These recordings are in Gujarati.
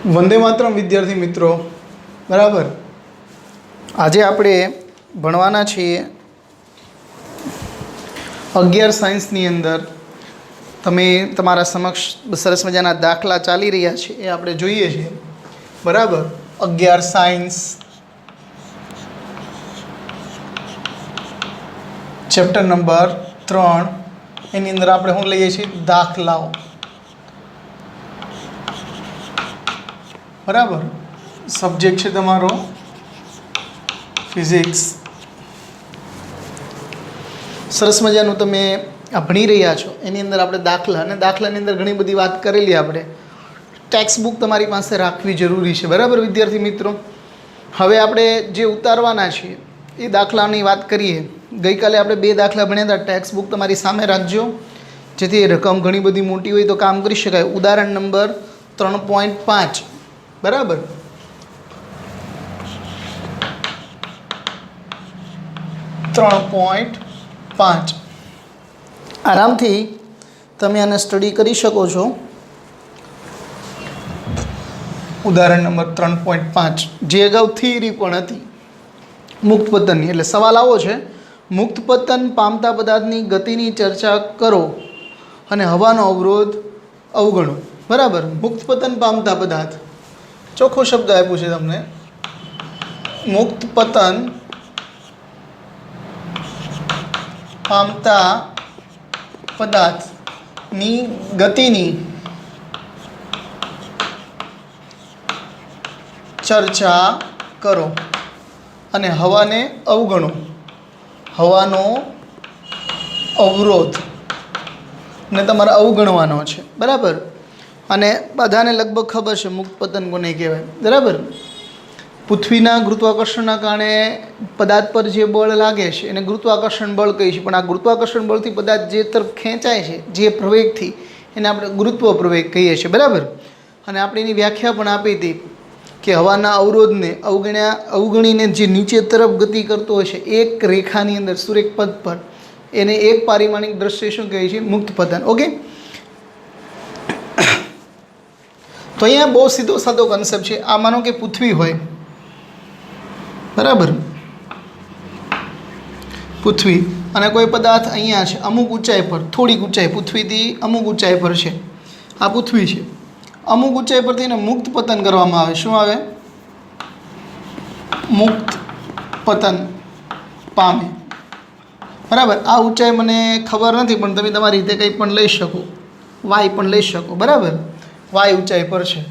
વંદે માતરમ વિદ્યાર્થી મિત્રો, બરાબર. આજે આપણે ભણવાના છીએ 11 સાયન્સની અંદર. તમે તમારા સમક્ષ સરસ મજાના દાખલા ચાલી રહ્યા છે એ આપણે જોઈએ છીએ, બરાબર. 11 સાયન્સ ચેપ્ટર નંબર 3 એની અંદર આપણે શું લઈએ છીએ? દાખલાઓ, બરાબર. સબ્જેક્ટ છે તમારો ફિઝિક્સ. સરસ મજાનું તમે આ ભણી રહ્યા છો. એની અંદર આપણે દાખલા, અને દાખલાની અંદર ઘણી બધી વાત કરેલી. આપણે ટેક્સ્ટ બુક તમારી પાસે રાખવી જરૂરી છે, બરાબર વિદ્યાર્થી મિત્રો. હવે આપણે જે ઉતારવાના છીએ એ દાખલાની વાત કરીએ. ગઈકાલે આપણે 2 દાખલા ભણ્યા હતા. ટેક્સ્ટ બુક તમારી સામે રાખજો, જેથી એ રકમ ઘણી બધી મોટી હોય તો કામ કરી શકાય. ઉદાહરણ નંબર 3.5, બરાબર. આરામથી તમે આને સ્ટડી કરી શકો છો. ઉદાહરણ નંબર 3.5 જે અગાઉ થિયરી પણ હતી મુક્ત પતનની. એટલે સવાલ આવો છે, મુક્ત પતન પામતા પદાર્થની ગતિની ચર્ચા કરો અને હવાનો અવરોધ અવગણો, બરાબર. મુક્ત પતન પામતા પદાર્થ, ચોખ્ખો શબ્દ આપ્યું છે તમને. મુક્ત પતન પામતા પદાર્થની ગતિની ચર્ચા કરો અને હવાને અવગણો. હવાનો અવરોધ ને તમારે અવગણવાનો છે, બરાબર. અને બધાને લગભગ ખબર છે મુક્ત પતન કોને કહેવાય, બરાબર. પૃથ્વીના ગુરુત્વાકર્ષણના કારણે પદાર્થ પર જે બળ લાગે છે એને ગુરુત્વાકર્ષણ બળ કહીએ છીએ. પણ આ ગુરુત્વાકર્ષણ બળથી પદાર્થ જે તરફ ખેંચાય છે જે પ્રવેગથી, એને આપણે ગુરુત્વ પ્રવેગ કહીએ છીએ, બરાબર. અને આપણે એની વ્યાખ્યા પણ આપી હતી કે હવાના અવરોધને અવગણીને જે નીચે તરફ ગતિ કરતો હોય છે એક રેખાની અંદર સુરેખ પથ પર, એને એક પારિમાણિક દ્રશ્ય શું કહીએ છીએ? મુક્ત પતન. ઓકે. તો અહીંયા બહુ સીધો સાદો કન્સેપ્ટ છે. આ માનો કે પૃથ્વી હોય, બરાબર. પૃથ્વી અને કોઈ પદાર્થ અહીંયા છે અમુક ઊંચાઈ પર, થોડીક ઊંચાઈ, પૃથ્વીથી અમુક ઊંચાઈ પર છે. આ પૃથ્વી છે. અમુક ઊંચાઈ પરથી એને મુક્ત પતન કરવામાં આવે. શું આવે? મુક્ત પતન પામે, બરાબર. આ ઊંચાઈ મને ખબર નથી, પણ તમે તમારી રીતે કંઈ પણ લઈ શકો. વાય પણ લઈ શકો, બરાબર. વાય ઊંચાઈ પર છે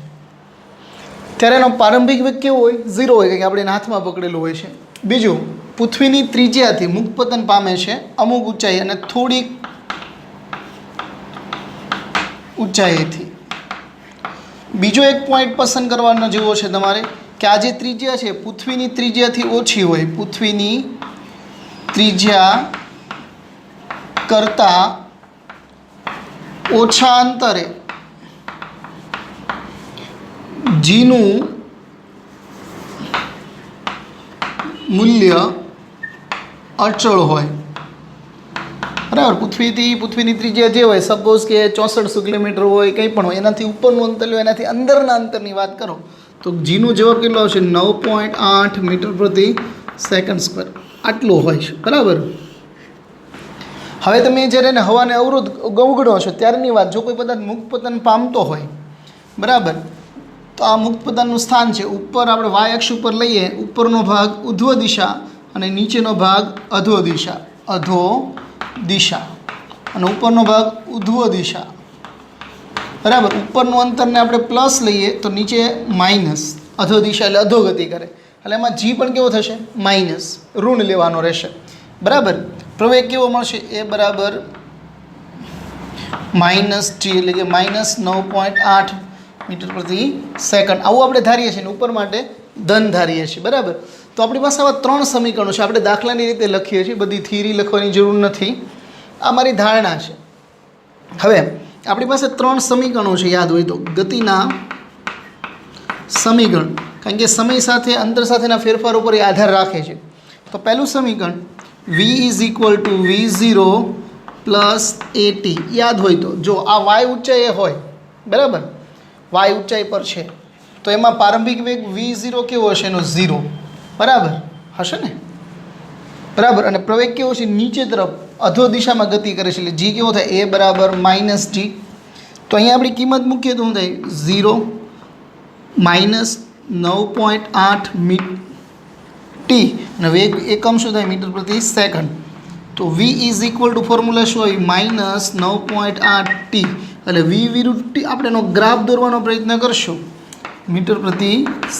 ત્યારે એનો પ્રારંભિક વેગ કેવો હોય? 0 હોય, કારણ કે આપણે એના હાથમાં પકડેલું હોય છે. બીજું, પૃથ્વીની ત્રિજ્યાથી મુક્ત પતન પામે છે અમુક ઊંચાઈ અને થોડીક ઊંચાઈથી. બીજો એક પોઈન્ટ પસંદ કરવાનો જેવો છે તમારે કે આ જે ત્રિજ્યા છે પૃથ્વીની ત્રિજ્યાથી ઓછી હોય, પૃથ્વીની ત્રિજ્યા કરતાં ઓછા અંતરે જીનું મૂલ્ય અચળ હોય, બરાબર. પૃથ્વીની ત્રિજ્યા જે હોય, સપોઝ કે 6400 કિલોમીટર હોય, કંઈ પણ હોય, એનાથી ઉપરનું અંતર લો, એનાથી અંદરના અંતરની વાત કરો તો જીનો જવાબ કેટલો આવશે? 9.8 મીટર પ્રતિ સેકન્ડ સ્ક્વેર. આટલું હોય છે, બરાબર. હવે તમે જ્યારે એને હવાને અવરોધ અવગણો છો ત્યારની વાત. જો કોઈ પદાર્થ મુક્ત પતન પામતો હોય, બરાબર, તો આ મુક્ત પતનનું સ્થાન છે ઉપર. આપણે વાય અક્ષ ઉપર લઈએ, ઉપરનો ભાગ ઉધ્વ દિશા અને નીચેનો ભાગ અધો દિશા, અને ઉપરનો ભાગ ઉધ્વ દિશા, બરાબર. ઉપરનું અંતરને આપણે પ્લસ લઈએ તો નીચે માઇનસ, અધો દિશા એટલે અધોગતિ કરે. એટલે એમાં જી પણ કેવો થશે? માઇનસ, ઋણ લેવાનો રહેશે, બરાબર. પ્રવેગ કેવો મળશે? એ બરાબર -g એટલે કે -9.8 મીટર પ્રતિ સેકન્ડ. આવું આપણે ધારીએ છીએ, ઉપર માટે ધન ધારીએ છીએ, બરાબર. તો આપણી પાસે આવા 3 સમીકરણો છે. આપણે દાખલાની રીતે લખીએ છીએ, બધી થિયરી લખવાની જરૂર નથી. આ મારી ધારણા છે. હવે આપણી પાસે 3 સમીકરણો છે, યાદ હોય તો. ગતિના સમીકરણ, કારણ કે સમય સાથે, અંતર સાથેના ફેરફારો પર એ આધાર રાખે છે. તો પહેલું સમીકરણ v = v0 + at. યાદ હોય તો જો આ વાય ઊંચાઈ હોય, બરાબર, વાય ઊંચાઈ પર છે તો એમાં પ્રારંભિક વેગ v0 કેવો હશે? એનો 0, બરાબર હશે ને? બરાબર. અને પ્રવેગ કેવો છે? નીચે તરફ અધો દિશામાં ગતિ કરે છે, એટલે g કેવો થાય? a બરાબર -g. તો અહીંયા આપણી કિંમત મૂકીએ તો શું થાય? 0 -9.8 t, અને વેગ એકમ શું થાય? મીટર પ્રતિ સેકન્ડ. તો v is equal to formula શું હોય? -9.8 t. એટલે v વિરુદ્ધ t આપણે એનો ગ્રાફ દોરવાનો પ્રયત્ન કરશું મીટર પ્રતિ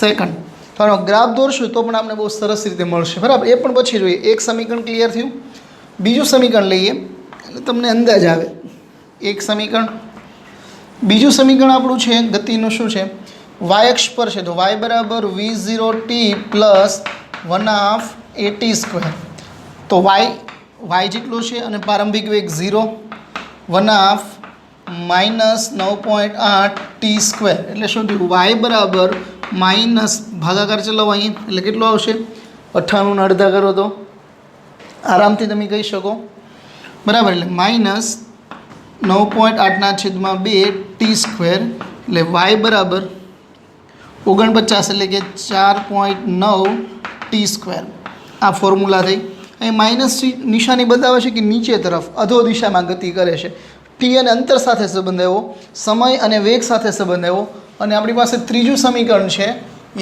સેકન્ડ. તો આનો ગ્રાફ દોરશું તો પણ આપણે બહુ સરસ રીતે મળશે, બરાબર. એ પણ પછી જોઈએ. એક સમીકરણ ક્લિયર થયું. બીજું સમીકરણ લઈએ એટલે તમને અંદાજ આવે. એક સમીકરણ. બીજું સમીકરણ આપણું છે ગતિનું શું છે? વાય અક્ષ પર છે, તો વાય બરાબર v0t પ્લસ 1/2 at². તો વાય જેટલો છે અને પ્રારંભિક વેગ 0, 1/2 -9.8 t². એટલે શું થયું? વાય બરાબર માઇનસ ભાગાકાર ચલાવો અહીં, એટલે કેટલો આવશે? 98 ને અડધા કરો તો આરામથી તમે કહી શકો, બરાબર. એટલે -9.8/2 t². એટલે વાય બરાબર 49, એટલે કે 4.9 t². આ ફોર્મ્યુલા થઈ. અહીં માઇનસ નિશાની બતાવે છે કે નીચે તરફ અધો દિશામાં ગતિ કરે છે. ટી અને અંતર સાથે સંબંધ આવ્યો, સમય અને વેગ સાથે સંબંધ આવ્યો. અને આપણી પાસે ત્રીજું સમીકરણ છે,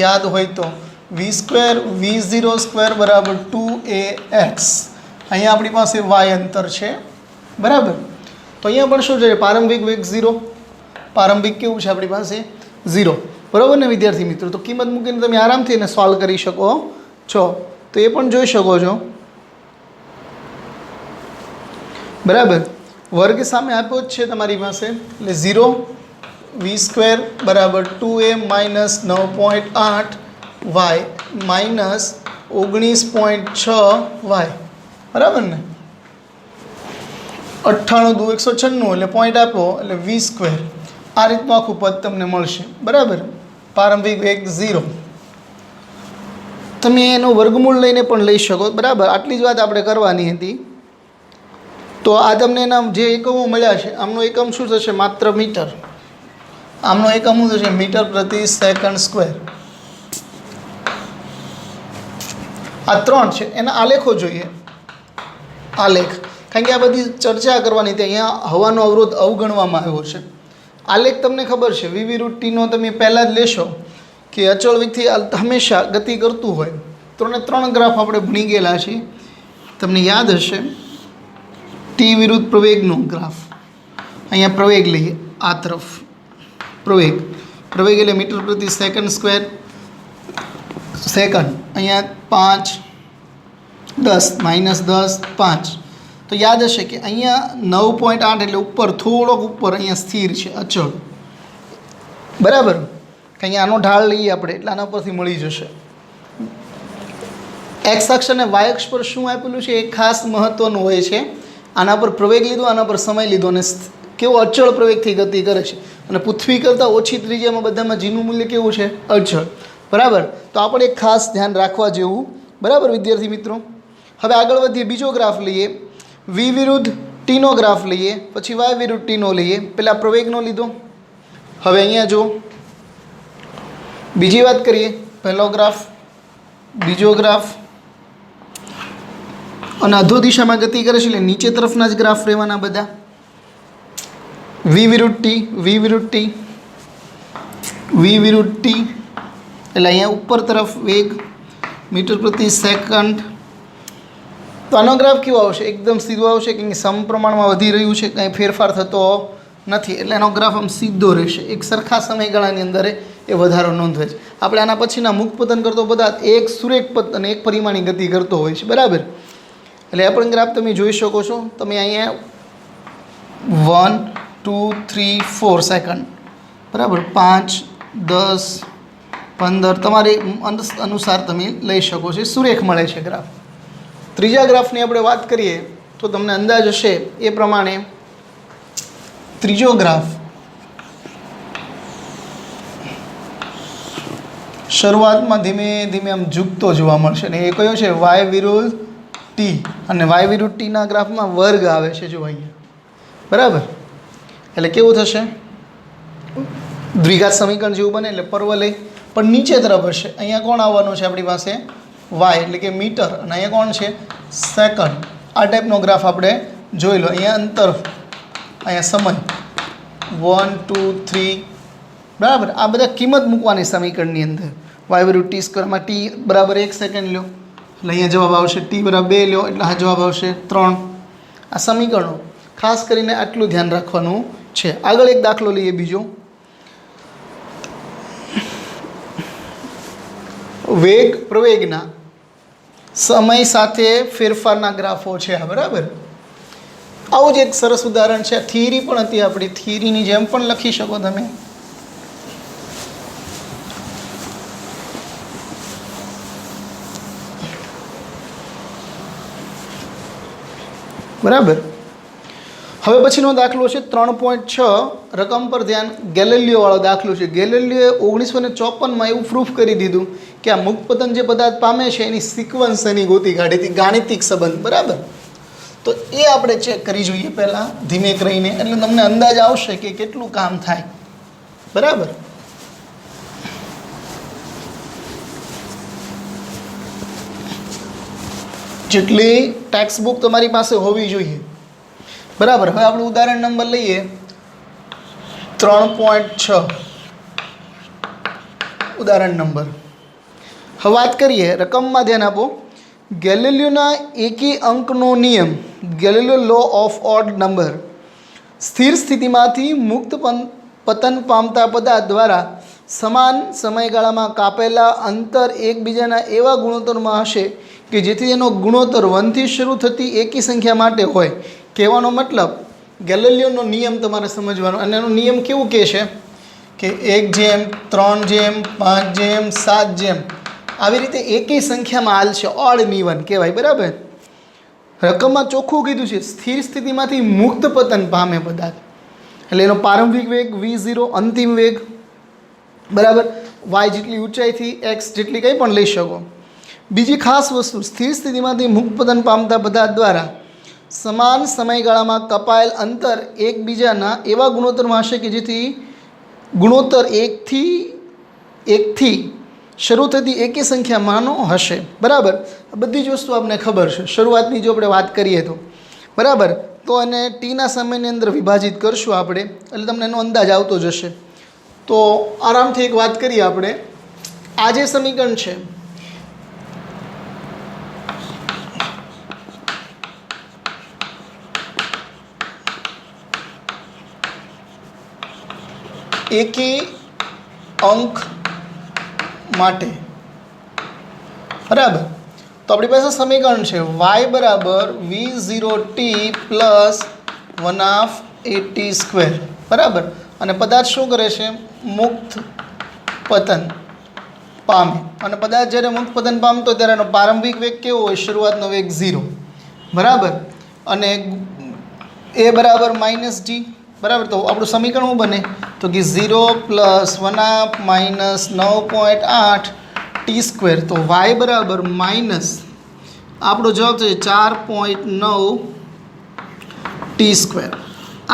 યાદ હોય તો v² v0² બરાબર 2ax. અહીંયા આપણી પાસે વાય અંતર છે, બરાબર. તો અહીંયા પણ શું છે? પ્રારંભિક વેગ 0, પ્રારંભિક કેવું છે આપણી પાસે? 0, બરાબર ને વિદ્યાર્થી મિત્રો? તો કિંમત મૂકીને તમે આરામથી એને સોલ્વ કરી શકો છો. તો એ પણ જોઈ શકો છો, બરાબર. વર્ગ સામે આપ્યો જ છે તમારી પાસે, એટલે 0 v² બરાબર 2a minus 9.8 Y minus 19.6 Y, બરાબર ને? 98 દુ 196, એટલે પોઈન્ટ આપો એટલે v². આ રીતનું આખું પદ તમને મળશે, બરાબર. પ્રારંભિક વેગ 0. તમે એનો વર્ગમૂળ લઈને પણ લઈ શકો, બરાબર. આટલી જ વાત આપણે કરવાની હતી. તો આ તમને એના જે એકમો મળ્યા છે, આમનો એકમ શું થશે? માત્ર મીટર. આમનો એકમ શું થશે? મીટર પ્રતિ સેકન્ડ સ્ક્વેર. આ 3 છે, એના આલેખો જોઈએ. આલેખ, કારણ કે આ બધી ચર્ચા કરવાની હતી. અહીંયા હવાનો અવરોધ અવગણવામાં આવ્યો છે. આલેખ તમને ખબર છે, v√t નો તમે પહેલાં જ લેશો કે અચળ વેગથી હંમેશા ગતિ કરતું હોય. 3 ગ્રાફ આપણે ભણી ગયેલા છીએ, તમને યાદ હશે. ટી વિરુદ્ધ પ્રવેગનો ગ્રાફ. અહીંયા પ્રવેગ લઈએ, આ તરફ પ્રવેગ એટલે મીટર પ્રતિ સેકન્ડ સ્ક્વેર સેકન્ડ. અહીંયા 5 10 -10 5. તો યાદ હશે કે અહીંયા 9.8 એટલે ઉપર, થોડોક ઉપર અહીંયા સ્થિર છે, અચળ, બરાબર. કે અહીંયા આનો ઢાળ લઈએ આપણે એટલે આના પરથી મળી જશે. એક્સ અક્ષ અને વાય અક્ષ પર શું આપેલું છે એ ખાસ મહત્ત્વનું હોય છે. આના પર પ્રવેગ લીધો, આના પર સમય લીધો, અને કેવો અચળ પ્રવેગથી ગતિ કરે છે. અને પૃથ્વી કરતાં ઓછી ત્રિજ્યામાં બધામાં જીનું મૂલ્ય કેવું છે? અચળ, બરાબર. તો આપણે એક ખાસ ધ્યાન રાખવા જેવું, બરાબર વિદ્યાર્થી મિત્રો. હવે આગળ વધીએ, બીજો ગ્રાફ લઈએ. વી વિરુદ્ધ ટીનો ગ્રાફ લઈએ, પછી વાય વિરુદ્ધ ટીનો લઈએ. પહેલાં પ્રવેગનો લીધો. હવે અહીંયા જો બીજી વાત કરીએ. પહેલો ગ્રાફ, બીજો ગ્રાફ, અને અધો દિશામાં ગતિ કરે છે એટલે નીચે તરફના જ ગ્રાફ રહેવાના બધા. વી વિરુદ્ધ ટી, વી વિરુદ્ધ ટી, વી વિરુદ્ધ ટી, એટલે અહીંયા ઉપર તરફ વેગ મીટર પ્રતિ સેકન્ડ. તો આનો ગ્રાફ કેવો આવશે? એકદમ સીધો આવશે, કે સમપ્રમાણમાં વધી રહ્યું છે, કંઈ ફેરફાર થતો નથી, એટલે એનો ગ્રાફ આમ સીધો રહેશે. એક સરખા સમયગાળાની અંદર એ વધારો નોંધવે છે. આપણે આના પછીના મુક્ત પતન કરતો પદાર્થ એક સુરેખ પદ અને એક પરિમાણી ગતિ કરતો હોય છે, બરાબર. એટલે આ પણ ગ્રાફ તમે જોઈ શકો છો. તમે અહીંયા 1 2 3 4 સેકન્ડ, બરાબર, 5 10 15 તમારી અનુસાર તમે લઈ શકો છો. સુરેખ મળે છે ગ્રાફ. ત્રીજા ગ્રાફની આપણે વાત કરીએ તો તમને અંદાજ હશે એ પ્રમાણે. ત્રીજો ગ્રાફ શરૂઆતમાં ધીમે ધીમે આમ ઝૂકતો જોવા મળશે, અને એ કયો છે? વાય વિરુદ્ધ ટી. અને વાય વિરુદ્ધ ટીના ગ્રાફમાં વર્ગ આવે છે, જો અહીંયા, બરાબર. એટલે કેવું થશે? દ્વિઘાત સમીકરણ જેવું બને એટલે પરવલય પણ નીચે તરફ હશે. અહીંયા કોણ આવવાનું છે આપણી પાસે? વાય એટલે કે મીટર, અને અહીંયા કોણ છે? સેકન્ડ. આ ટાઈપનો ગ્રાફ આપણે જોઈ લો. અહીંયા અંતર, અહીંયા સમય 1 2 3, બરાબર. આ બધા કિંમત મૂકવાની સમીકરણની અંદર. y/t², માં t બરાબર 1 સેકન્ડ લ્યો એટલે અહીંયા જવાબ આવશે. t બરાબર 2 લ્યો એટલે આ જવાબ આવશે 3. આ સમીકરણો ખાસ કરીને આટલું ધ્યાન રાખવાનું છે. આગળ એક દાખલો લઈએ બીજો. વેગ પ્રવેગના સમય સાથે ફેરફારના ગ્રાફો છે આ, બરાબર. આવું જ એક સરસ ઉદાહરણ છે. થિયરી પણ હતી આપણી, થિયરીની જેમ પણ લખી શકો તમે. બરાબર. હવે પછીનો દાખલો છે 3.6. રકમ પર ધ્યાન. ગેલિલિયો વાળો દાખલો છે. ગેલિલિયોએ 1954માં એવું પ્રૂફ કરી દીધું કે આ મુક્ત પતન જે પદાર્થ પામે છે એની સિક્વન્સ એની ગોતી કાઢી હતી, ગાણિતિક સંબંધ, બરાબર. તો એ આપણે ચેક કરી જોઈએ પહેલાં ધીમે કરીને, એટલે તમને અંદાજ આવશે કે કેટલું કામ થાય, બરાબર. જેટલી ટેક્સ્ટ બુક તમારી પાસે હોવી જોઈએ, બરાબર. હવે આપણે ઉદાહરણ નંબર લઈએ 3.6. ઉદાહરણ નંબર. હવે વાત કરીએ, રકમમાં ધ્યાન આપો. ગેલિલિયોના એકી અંકનો નિયમ, ગેલિલિયો લો ઓફ ઓડ નંબર, સ્થિર સ્થિતિમાંથી મુક્ત પતન પામતા પદાર્થ દ્વારા સમાન સમયગાળામાં કાપેલા અંતર એકબીજાના એવા ગુણોત્તરમાં હશે કે જેથી એનો ગુણોત્તર 1 થી શરૂ થતી એકી સંખ્યા માટે હોય. કહેવાનો મતલબ ગેલિલિયોનો નિયમ તમારે સમજવાનો, અને એનો નિયમ કેવું કહે છે કે 1:3:5:7 આવી રીતે એકી સંખ્યામાં હાલ છે, ઓડ નિવન કહેવાય, બરાબર. રકમમાં ચોખ્ખું કીધું છે સ્થિર સ્થિતિમાંથી મુક્ત પતન પામે પદાર્થ, એટલે એનો પ્રારંભિક વેગ v0, અંતિમ વેગ, બરાબર. y જેટલી ઊંચાઈથી x જેટલી કંઈ પણ લઈ શકો. બીજી ખાસ વસ્તુ, સ્થિર સ્થિતિમાંથી મુક્ત પતન પામતા પદાર્થ દ્વારા સમાન સમયગાળામાં કપાયેલ અંતર એકબીજાના એવા ગુણોત્તરમાં હશે કે જેથી ગુણોત્તર 1 થી શરૂ થતી એકી સંખ્યામાંનો હશે, બરાબર. આ બધી જ વસ્તુ આપણને ખબર છે. શરૂઆતની જો આપણે વાત કરીએ તો, બરાબર, તો એને ટીના સમયની અંદર વિભાજિત કરશું આપણે, એટલે તમને એનો અંદાજ આવતો જશે. તો આરામથી એક વાત કરીએ આપણે. આ જે સમીકરણ છે એકી અંક માટે, બરાબર. તો આપણી પાસે સમીકરણ છે y બરાબર v0t પ્લસ 1/8t², બરાબર. અને પદાર્થ શું કરે છે? મુક્ત પતન પામે. અને પદાર્થ જ્યારે મુક્ત પતન પામતો ત્યારે એનો પ્રારંભિક વેગ કેવો હોય? શરૂઆતનો વેગ 0, બરાબર. અને એ બરાબર -g, બરાબર. તો આપણું સમીકરણ શું બને? તો કે 0 પ્લસ 1/- 9.8t². તો y બરાબર માઇનસ આપણો જવાબ છે 4.9t².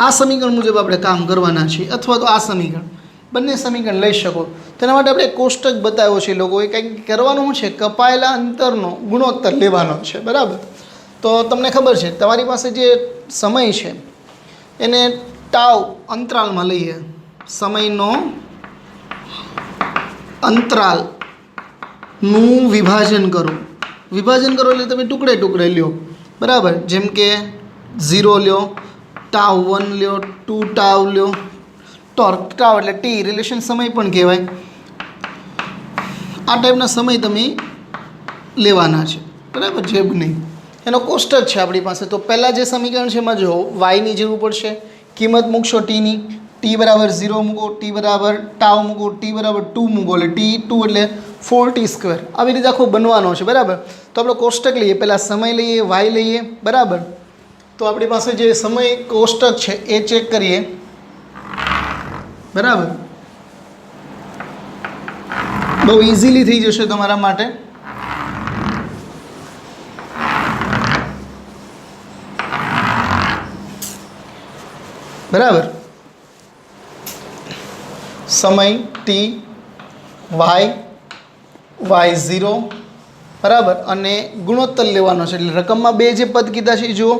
આ સમીકરણ મુજબ આપણે કામ કરવાના છીએ, અથવા તો આ સમીકરણ, બંને સમીકરણ લઈ શકો. તેના માટે આપણે કોષ્ટક બતાવ્યો છે. લોકોએ કંઈક કરવાનું છે, કપાયેલા અંતરનો ગુણોત્તર લેવાનો છે, બરાબર. તો તમને ખબર છે તમારી પાસે જે સમય છે એને ટાવ અંતરાલમાં લઈએ. સમયનો અંતરાલનું વિભાજન કરો. વિભાજન કરો એટલે તમે ટુકડે ટુકડે લ્યો, બરાબર. જેમ કે 0 લ્યો, ટાવ 1 લ્યો, 2 ટાવ લ્યો, ટાવ એટલે ટી રિલેશન સમય પણ કહેવાય. આ ટાઈપના સમય તમે લેવાના છે, બરાબર. જે નહીં એનો કોષ્ટક છે આપણી પાસે. તો પહેલાં જે સમીકરણ છે એમાં જો વાયની જરૂર પડશે, કિંમત મૂકશો ટીની. ટી બરાબર 0 મૂકો, ટી બરાબર ટાવ મૂકો, ટી બરાબર 2 મૂકો, એટલે t2 એટલે 4t². આવી રીતે આખો બનવાનો છે, બરાબર. તો આપણે કોષ્ટક લઈએ, પહેલાં સમય લઈએ, વાય લઈએ, બરાબર. તો આપણી પાસે જે સમય કોષ્ટક છે એ ચેક કરીએ, બરાબર. બહુ ઇઝીલી થઈ જશે તમારા માટે. બરાબર. સમય ટી, y0 બરાબર, અને ગુણોત્તર લેવાનો છે. એટલે રકમમાં બે જે પદ કીધા છે એ જુઓ,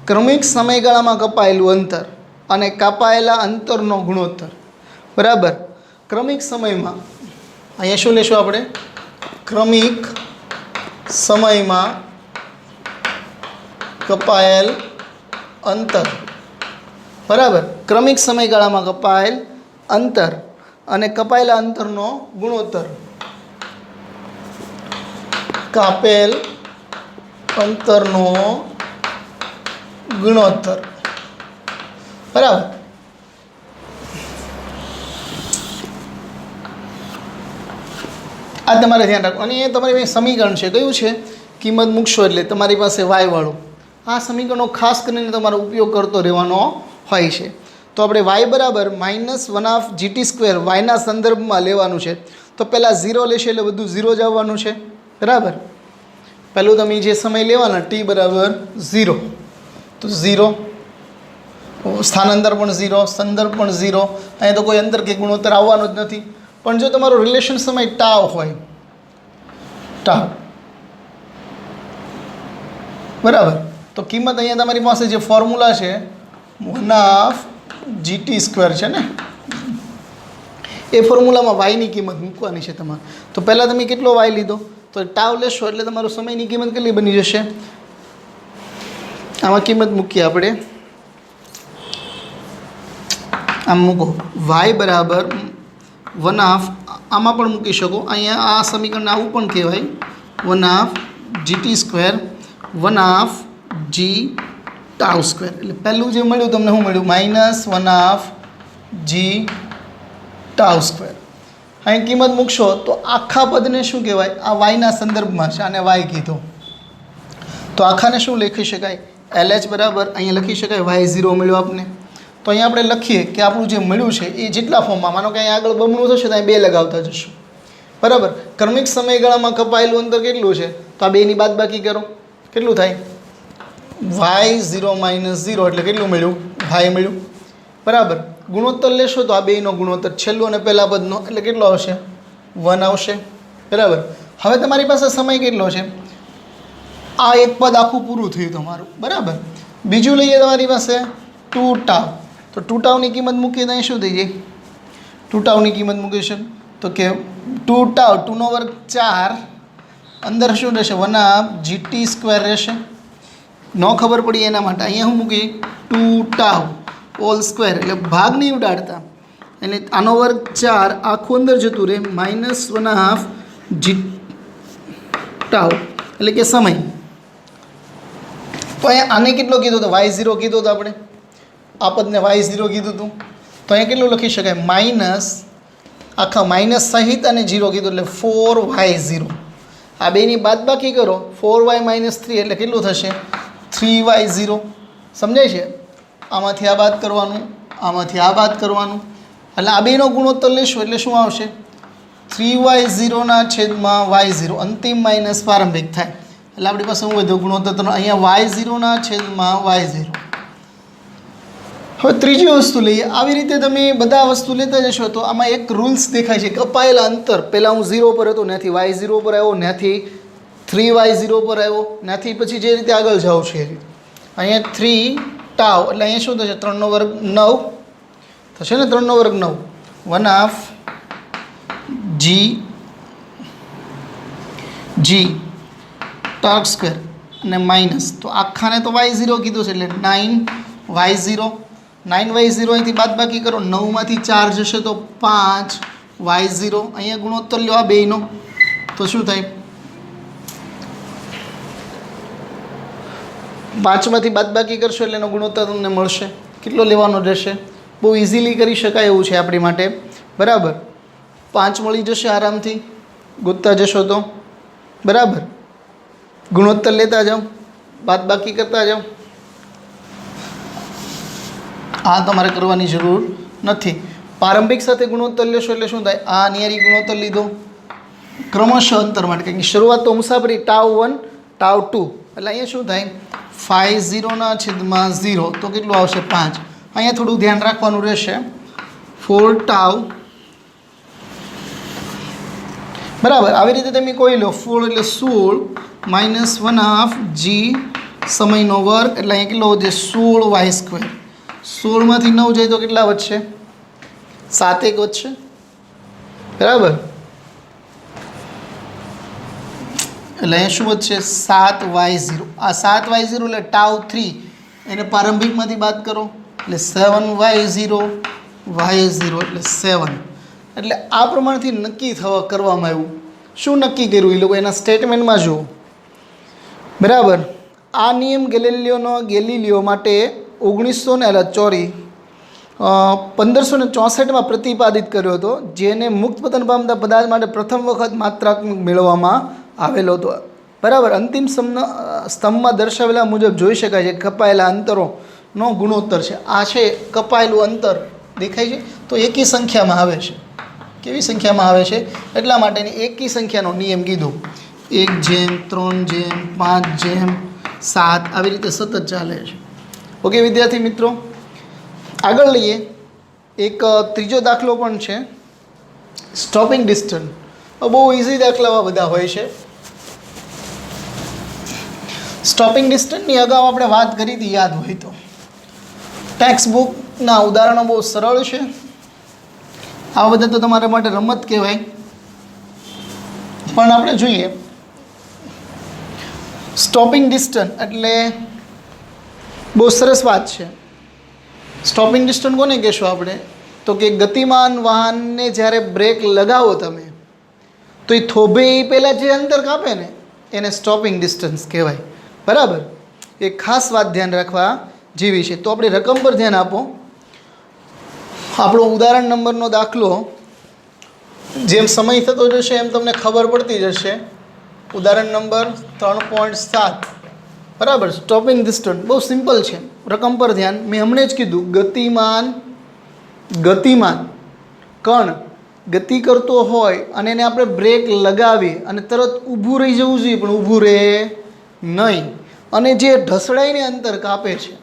ક્રમિક સમયગાળામાં કપાયેલું અંતર અને કાપાયેલા અંતરનો ગુણોત્તર. બરાબર, ક્રમિક સમયમાં અહીંયા શું લેશું આપણે? ક્રમિક સમયમાં કપાયેલ અંતર. બરાબર, ક્રમિક સમયગાળામાં કપાયેલ અંતર અને કપાયેલા અંતરનો ગુણોત્તર. કાપેલ અંતરનો ગુણોત્તર. બરાબર, આ તમારે ધ્યાન રાખવું. અને એ તમારી પાસે સમીકરણ છે, કયું છે? કિંમત મૂકશો એટલે તમારી પાસે વાય વાળું. આ સમીકરણનો ખાસ કરીને તમારો ઉપયોગ કરતો રહેવાનો હોય છે. તો આપણે વાય બરાબર -1/GT², વાયના સંદર્ભમાં લેવાનું છે. તો પહેલાં 0 લેશે એટલે બધું 0 જ આવવાનું છે. બરાબર, પહેલું તમે જે સમય લેવાના ટી બરાબર 0, તો 0, સ્થાનાંતર પણ 0, સંદર્ભ પણ 0. અહીંયા તો કોઈ અંતર કે ગુણોત્તર આવવાનો જ નથી. પણ જો તમારો રિલેશન સમય ટાવ હોય, ટાવ, બરાબર, તો કિંમત અહીંયા તમારી પાસે જે ફોર્મ્યુલા છે 1/GT² છે ને, એ ફોર્મ્યુલામાં વાયની કિંમત મૂકવાની છે તમારે. તો પહેલાં તમે કેટલો વાય લીધો? તો ટાવ લેશો એટલે તમારો સમયની કિંમત કેટલી બની જશે? આમાં કિંમત મૂકીએ આપણે, આમ મૂકો, વાય બરાબર 1/, આમાં પણ મૂકી શકો. અહીંયા આ સમીકરણને આવું પણ કહેવાય, 1/GT², 1/G². એટલે પહેલું જે મળ્યું તમને શું મળ્યું? -1/G². અહીં કિંમત મૂકશો તો આખા પદને શું કહેવાય? આ વાયના સંદર્ભમાં છે, આને વાય કીધો. તો આખાને શું લખી શકાય? LH બરાબર અહીંયા લખી શકાય y0 મળ્યો આપને. તો અહીંયા આપણે લખીએ કે આપણું જે મળ્યું છે એ જેટલા ફોર્મમાં, માનો કે અહીંયા આગળ બમણું થશે તો અહીં 2 લગાવતા જશું. બરાબર, ક્રમિક સમયગાળામાં કપાયેલું અંતર કેટલું છે? તો આ બેની બાદબાકી કરો, કેટલું થાય? y0 - 0 એટલે કેટલું મળ્યું? y મળ્યું. બરાબર, ગુણોત્તર લેશો તો આ બેનો ગુણોત્તર, છેલ્લું અને પહેલા પદનો, એટલે કેટલો આવશે? 1 આવશે. બરાબર, હવે તમારી પાસે સમય કેટલો છે? આ એક પદ આખું પૂરું થયું તમારું. બરાબર, બીજું લઈએ તમારી પાસે 2 ટાવ. તો 2 ટાવની કિંમત મૂકીએ તો અહીં શું થઈ જાય? 2 ટાવની કિંમત મૂકીશું તો કે 2 ટાવ, 2 નો વર્ગ 4, અંદર શું રહેશે? 1/GT² રહેશે. ન ખબર પડી એના માટે અહીંયા હું મૂકી 2 ટાવ હોલ સ્ક્વેર, એટલે ભાગ નહીં ઉડાડતા, એટલે આનો વર્ગ 4 આખું અંદર જતું રહે, -1/G ટાવ એટલે કે સમય. તો અહીંયા આને કેટલો કીધો હતો? y0 કીધો હતો આપણે, આ પદને y0 કીધું હતું. તો અહીંયા કેટલું લખી શકાય? માઇનસ, આખા માઇનસ સહિત અને 0 કીધું એટલે 4y0. આ બેની બાદબાકી કરો, 4y - 3 એટલે કેટલું થશે? 3y0. સમજાય છે? આમાંથી આ બાદ કરવાનું, આમાંથી આ બાદ કરવાનું, એટલે આ બેનો ગુણોત્તર લેશું એટલે શું આવશે? 3y0/y0, અંતિમ માઇનસ પ્રારંભિક થાય. એટલે આપણી પાસે શું વધ્યું? ગુણોત્તર. અહીંયા y0/y0. હવે ત્રીજી વસ્તુ લઈએ. આવી રીતે તમે બધા વસ્તુ લેતા જશો તો આમાં એક રૂલ્સ દેખાય છે, કપાયેલા અંતર. પહેલાં હું 0 પર હતો, ત્યાંથી y0 પર આવ્યો, ત્યાંથી 3y0 પર આવ્યો, ત્યાંથી પછી જે રીતે આગળ જાઉં છે એ રીતે. અહીંયા 3 ટાવ એટલે અહીંયા શું થશે? 3 નો વર્ગ 9 થશે ને, 3 નો વર્ગ 9, 1/G² અને માઇનસ, તો આખાને તો y0 કીધું છે એટલે 9y0. 9y0 અહીંથી બાદબાકી કરો, 9માંથી 4 જશે તો 5y0. અહીંયા ગુણોત્તર લો આ બેયનો, તો શું થાય? 5માંથી બાદબાકી કરશો એટલે એનો ગુણોત્તર તમને મળશે. કેટલો લેવાનો રહેશે? બહુ ઇઝીલી કરી શકાય એવું છે આપણી માટે. બરાબર, 5 મળી જશે આરામથી, ગોતતા જશો તો. બરાબર, ગુણોત્તર લેતા જાઓ, બાદબાકી કરતા જાઓ. આ તમારે કરવાની જરૂર નથી. પ્રારંભિક સાથે ગુણોત્તર લેશો એટલે શું થાય? આ નિયરી ગુણોત્તર લીધો ક્રમશઃ અંતર માટે, કારણ કે શરૂઆત તો મુસાફરી ટાવ 1 ટાવ 2, એટલે અહીંયા શું થાય? 5/0 તો કેટલું આવશે? 5. અહીંયા થોડું ધ્યાન રાખવાનું રહેશે. 4 ટાવ બરાબર. આવી રીતે તમે કોઈ લો 4 એટલે 16 માઇનસ 1/2 જી સમયનો વર્ગ એટલે અહીં કેટલો વધે 16y². 16માંથી 9 જાય તો કેટલા વધશે? 7 એક વધશે. બરાબર. એટલે અહીંયા શું વધશે? 7y0. આ 7y0 એટલે ટાઉ 3 એને પ્રારંભિકમાંથી બાદ કરો એટલે 7y0 y0 એટલે 7. એટલે આ પ્રમાણથી નક્કી કરવામાં આવ્યું. શું નક્કી કર્યું એ લોકો એના સ્ટેટમેન્ટમાં જુઓ. બરાબર. આ નિયમ ગેલિલિયો માટે 1564માં પ્રતિપાદિત કર્યો હતો, જેને મુક્ત પતન પામતા પદાર્થ માટે પ્રથમ વખત માત્રાત્મક મેળવવામાં આવેલો હતો. બરાબર. અંતિમ સ્તંભમાં દર્શાવેલા મુજબ જોઈ શકાય છે કપાયેલા અંતરોનો ગુણોત્તર છે. આ છે કપાયેલું અંતર દેખાય છે તો એકી સંખ્યામાં આવે છે. કેવી સંખ્યામાં આવે છે? એટલા માટેની એકી સંખ્યાનો નિયમ કીધો. 1:3:5:7 આવી રીતે સતત ચાલે છે. ઓકે વિદ્યાર્થી મિત્રો, આગળ લઈએ. એક ત્રીજો દાખલો પણ છે, સ્ટોપિંગ ડિસ્ટન્સ. બહુ ઇઝી દાખલાવા બધા હોય છે. સ્ટોપિંગ ડિસ્ટન્સની અગાઉ આપણે વાત કરી હતી, યાદ હોય તો. ટેક્સ્ટ બુકના ઉદાહરણો બહુ સરળ છે. આ બધા તો તમારા માટે રમત કહેવાય, પણ આપણે જોઈએ સ્ટોપિંગ ડિસ્ટન્સ એટલે બહુ સરસ વાત છે. સ્ટોપિંગ ડિસ્ટન્સ કોને કહેશો આપણે? તો કે ગતિમાન વાહનને જ્યારે બ્રેક લગાવો તમે તો એ થોભે એ પહેલાં જે અંતર કાપે ને એને સ્ટોપિંગ ડિસ્ટન્સ કહેવાય. બરાબર. એ ખાસ વાત ધ્યાન રાખવા જેવી છે. તો આપણે રકમ પર ધ્યાન આપો. આપણો ઉદાહરણ નંબરનો દાખલો જેમ સમય થતો જશે એમ તમને ખબર પડતી જશે. ઉદાહરણ નંબર 3.7. બરાબર. સ્ટોપિંગ ડિસ્ટન્સ બહુ સિમ્પલ છે. રકમ પર ધ્યાન. મેં હમણાં જ કીધું ગતિમાન કણ ગતિ કરતો હોય અને એને આપણે બ્રેક લગાવી અને તરત ઊભું રહી જવું જોઈએ, પણ ઊભું રહે નહીં, અને જે ઢસડાઈને અંતર કાપે છે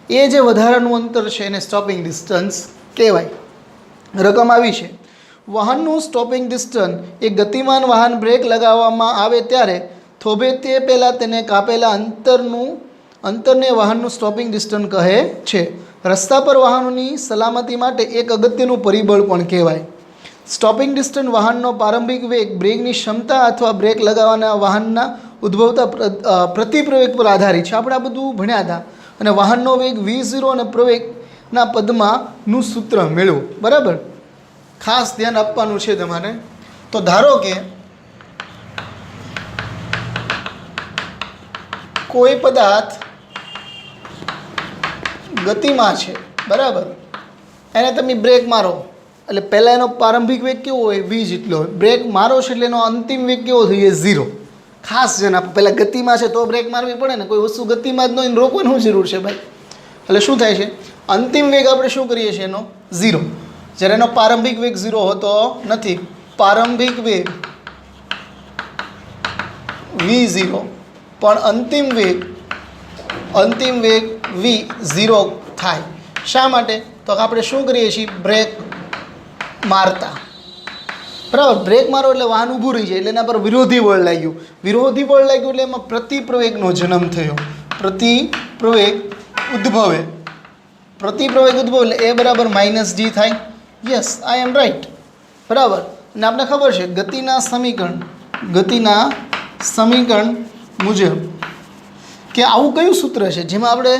એ જે વધારાનું અંતર છે એને સ્ટોપિંગ ડિસ્ટન્સ કહેવાય. રકમ આવી છે. વાહનનું સ્ટોપિંગ ડિસ્ટન્સ એ ગતિમાન વાહન બ્રેક લગાવવામાં આવે ત્યારે થોભે તે પહેલાં તેને કાપેલા અંતરને વાહનનું સ્ટોપિંગ ડિસ્ટન્સ કહે છે. રસ્તા પર વાહનોની સલામતી માટે એક અગત્યનું પરિબળ પણ કહેવાય. સ્ટોપિંગ ડિસ્ટન્સ વાહનનો પ્રારંભિક વેગ, બ્રેકની ક્ષમતા અથવા બ્રેક લગાવવાના વાહનના ઉદ્ભવતા પ્રતિપ્રવેગ પર આધારિત છે. આપણે આ બધું ભણ્યા હતા. અને વાહનનો વેગ v0 અને પ્રવેગના પદમાંનું સૂત્ર મેળવો. બરાબર. ખાસ ધ્યાન આપવાનું છે તમારે. તો ધારો કે કોઈ પદાર્થ ગતિમાં છે, બરાબર, એને તમે બ્રેક મારો એટલે પહેલાં એનો પ્રારંભિક વેગ કેવો હોય? v જેટલો હોય. બ્રેક મારો છે એટલે એનો અંતિમ વેગ કેવો થઈ જાય? 0. ખાસ ધ્યાન આપો. પહેલાં ગતિમાં છે તો બ્રેક મારવી પડે ને. કોઈ વસ્તુ ગતિમાં જ ન હોય ને રોકવાની શું જરૂર છે ભાઈ? એટલે શું થાય છે? અંતિમ વેગ આપણે શું કરીએ છીએ? એનો 0. જ્યારે એનો પ્રારંભિક વેગ 0 હોતો નથી. પ્રારંભિક વેગ v0 પણ અંતિમ વેગ v0 થાય. શા માટે? તો આપણે શું કરીએ છીએ? બ્રેક મારતા. બરાબર. બ્રેક મારો એટલે વાહન ઊભું રહી જાય એટલે એના પર વિરોધી બળ લાગ્યું. વિરોધી બળ લાગ્યું એટલે એમાં પ્રતિપ્રવેગનો જન્મ થયો. પ્રતિપ્રવેગ ઉદ્ભવે એટલે એ બરાબર -g થાય. યસ, આઈ એમ રાઈટ. બરાબર. અને આપણે ખબર છે ગતિના સમીકરણ મુજબ કે આવું કયું સૂત્ર છે જેમાં આપણે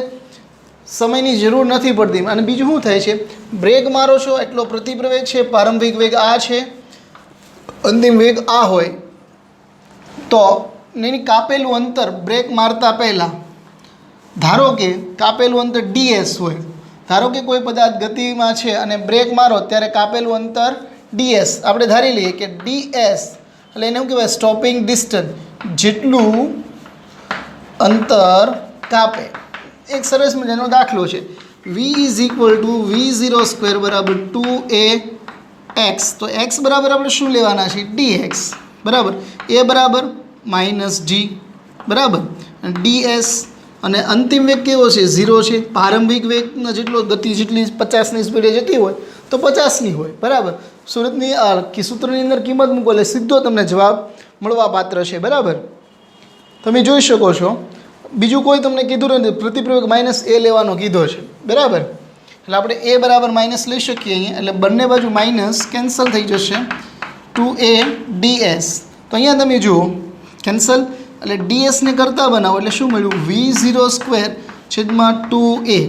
સમયની જરૂર નથી પડતી. અને બીજું શું થાય છે? બ્રેક મારો છો એટલો પ્રતિપ્રવેગ છે, પ્રારંભિક વેગ આ છે, અંતિમ વેગ આ હોય તો એની કાપેલું અંતર બ્રેક મારતા પહેલાં ધારો કે કાપેલું અંતર ds હોય. ધારો કે કોઈ પદાર્થ ગતિમાં છે અને બ્રેક મારો ત્યારે કાપેલું અંતર ds. આપણે ધારી લઈએ કે ds એટલે એને શું કહેવાય? Stopping distance. જેટલું અંતર કાપે. એક સરસ મજાનો દાખલો છે. v = v0² બરાબર 2ax. તો x બરાબર આપણે શું લેવાના છે? dx. બરાબર. a બરાબર -g. બરાબર. ds અને અંતિમ વેગ કેવો છે? 0 છે. પ્રારંભિક વેગનો જેટલો ગતિ જેટલી 50ની સ્પીડે જતી હોય તો 50ની હોય. બરાબર. સૂત્રની અંદર કિંમત મૂકો એટલે સીધો તમને જવાબ મળવા પાત્ર છે. બરાબર, તમે જોઈ શકો છો. બીજું કોઈ તમને કીધું નથી, પ્રતિપ્રયોગ -a લેવાનો કીધો છે. બરાબર, એટલે આપણે a બરાબર માઇનસ લઈ શકીએ અહીંયા, એટલે બંને બાજુ માઇનસ કેન્સલ થઈ જશે. 2a ds, તો અહીંયા તમે જુઓ કેન્સલ, એટલે dsને કરતાં બનાવો એટલે શું મળ્યું? v0² છેદમાં 2a.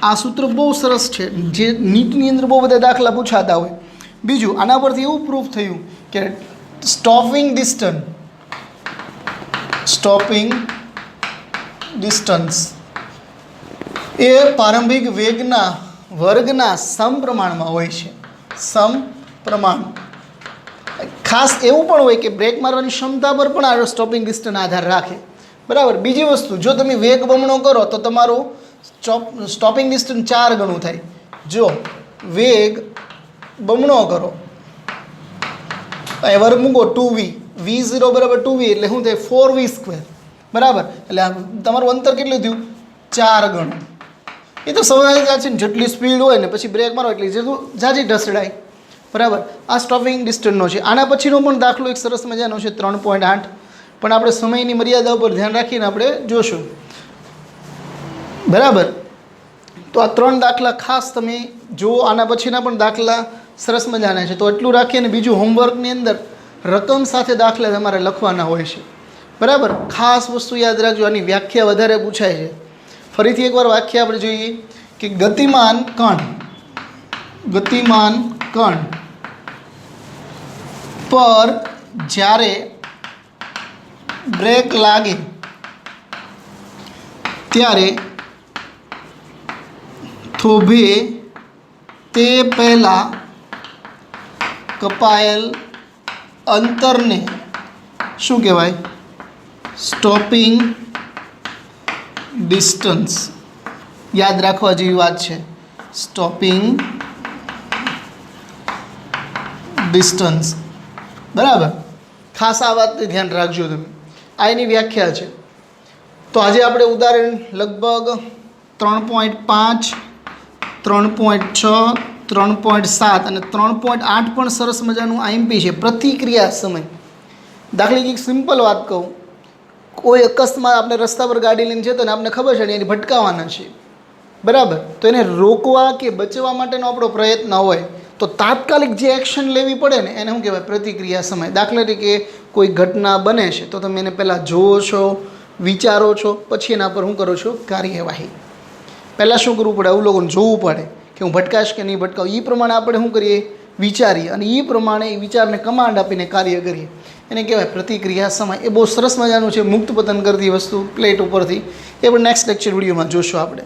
આ સૂત્ર બહુ સરસ છે, જે નીટની અંદર બહુ બધા દાખલા પૂછાતા હોય. બીજું આના પરથી એવું પ્રૂફ થયું કે સ્ટોપિંગ ડિસ્ટન્સ એ પ્રારંભિક વેગના વર્ગના સમપ્રમાણમાં હોય છે. સમપ્રમાણ. ખાસ એવું પણ હોય કે બ્રેક મારવાની ક્ષમતા પર પણ આ સ્ટોપિંગ ડિસ્ટન્સ આધાર રાખે. બરાબર, બીજી વસ્તુ, જો તમે વેગ બમણો કરો તો તમારું સ્ટોપિંગ ડિસ્ટન્સ 4 ગણું થાય. જો વેગ બમણો કરો, અહીં વર્ગ મૂકો 2v, v0 બરાબર 2v એટલે શું થાય? 4v². બરાબર, એટલે તમારું અંતર કેટલું થયું? 4 ગણું. એ તો સ્વાભાવિક છે ને, જેટલી સ્પીડ હોય ને પછી બ્રેક મારો એટલી જેટલું જાજી ઢસડાય. બરાબર, આ સ્ટોપિંગ ડિસ્ટન્સનો છે. આના પછીનો પણ દાખલો એક સરસ મજાનો છે 3.8, પણ આપણે સમયની મર્યાદા ઉપર ધ્યાન રાખીને આપણે જોશું. બરાબર, તો આ 3 દાખલા ખાસ તમે જુઓ. આના પછીના પણ દાખલા સરસ મજાના છે. તો એટલું રાખીએ. અને બીજું, હોમવર્કની અંદર રકમ સાથે દાખલા તમારે લખવાના હોય છે. બરાબર, ખાસ વસ્તુ યાદ રાખજો, આની વ્યાખ્યા વધારે પૂછાય છે. ફરીથી એકવાર વ્યાખ્યા આપણે જોઈએ કે ગતિમાન કણ પર જ્યારે બ્રેક લાગે ત્યારે થોભે તે પહેલાં કપાયેલ અંતરને શું કહેવાય? Stopping distance. યાદ રાખવા જેવી વાત છે, સ્ટોપિંગ ડિસ્ટન્સ. બરાબર, ખાસ આ વાતને ધ્યાન રાખજો તમે. આ એની વ્યાખ્યા છે. તો આજે આપણે ઉદાહરણ લગભગ 3.5, 3.6, 3.7 અને 3.8 પણ સરસ મજાનું IMP છે. પ્રતિક્રિયા સમય. દાખલા એક સિમ્પલ વાત કહું, કોઈ અકસ્માત આપણે રસ્તા પર ગાડી લઈને જતો ને આપણને ખબર છે ને એને ભટકાવવાના છે. બરાબર, તો એને રોકવા કે બચવા માટેનો આપણો પ્રયત્ન હોય તો તાત્કાલિક જે એક્શન લેવી પડે ને એને શું કહેવાય? પ્રતિક્રિયા સમય. દાખલા તરીકે કોઈ ઘટના બને છે તો તમે એને પહેલાં જુઓ છો, વિચારો છો, પછી એના પર શું કરો છો? કાર્યવાહી. પહેલાં શું કરવું પડે? અવલોકન જોવું પડે કે હું ભટકાશ કે નહીં ભટકાવ. એ પ્રમાણે આપણે શું કરીએ? વિચારીએ, અને એ પ્રમાણે એ વિચારને કમાન્ડ આપીને કાર્ય કરીએ. એને કહેવાય પ્રતિક્રિયા સમય. એ બહુ સરસ મજાનું છે, મુક્ત પતન કરતી વસ્તુ પ્લેટ ઉપરથી. એ પણ નેક્સ્ટ લેક્ચર વિડીયોમાં જોશું આપણે.